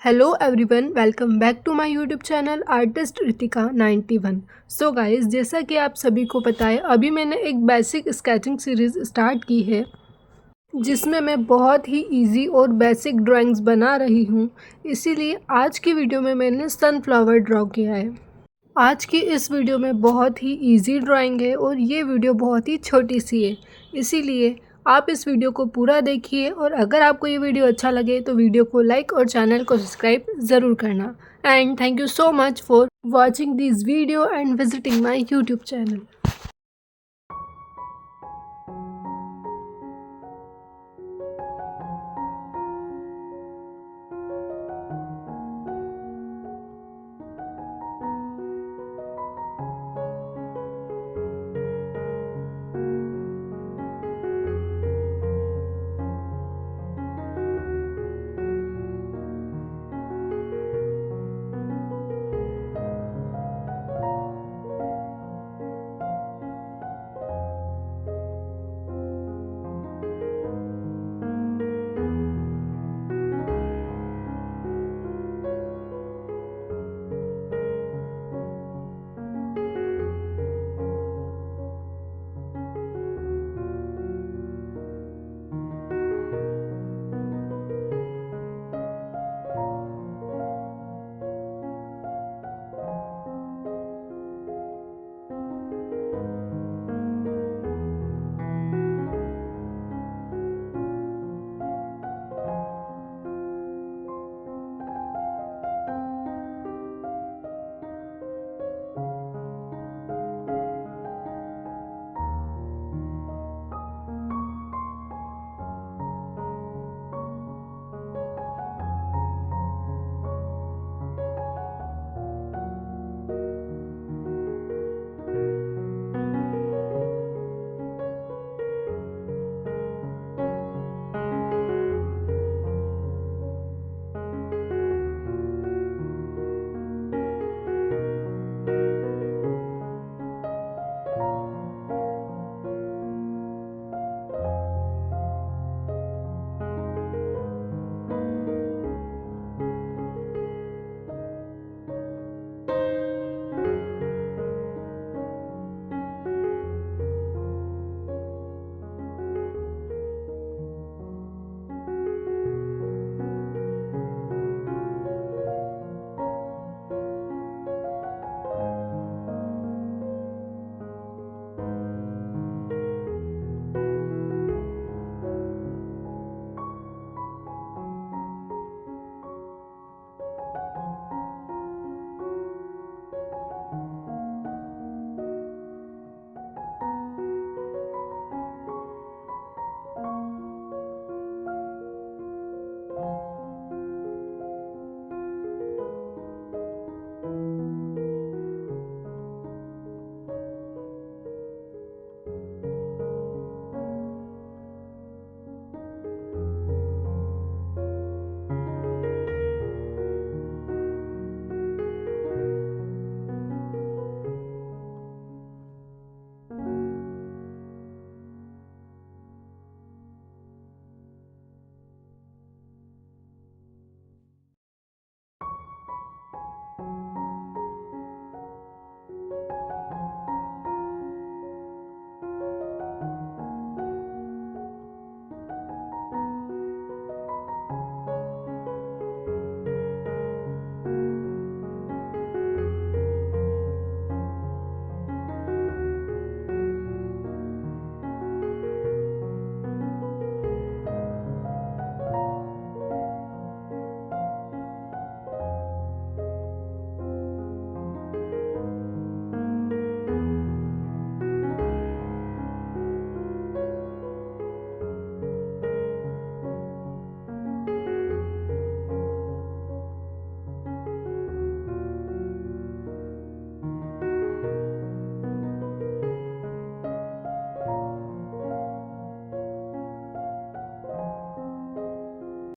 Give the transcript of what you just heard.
Hello everyone, welcome back to my YouTube channel artist Ritika 91। So guys, जैसा कि आप सभी को पता है, अभी मैंने एक बेसिक स्केचिंग सीरीज़ स्टार्ट की है जिसमें मैं बहुत ही इजी और बेसिक ड्राइंग्स बना रही हूँ। इसीलिए आज की वीडियो में मैंने सनफ्लावर ड्रॉ किया है। आज की इस वीडियो में बहुत ही इजी ड्राइंग है और ये वीडियो बहुत ही छोटी सी है। इसीलिए आप इस वीडियो को पूरा देखिए और अगर आपको ये वीडियो अच्छा लगे तो वीडियो को लाइक और चैनल को सब्सक्राइब ज़रूर करना। And thank you so much for watching this video and visiting my YouTube channel.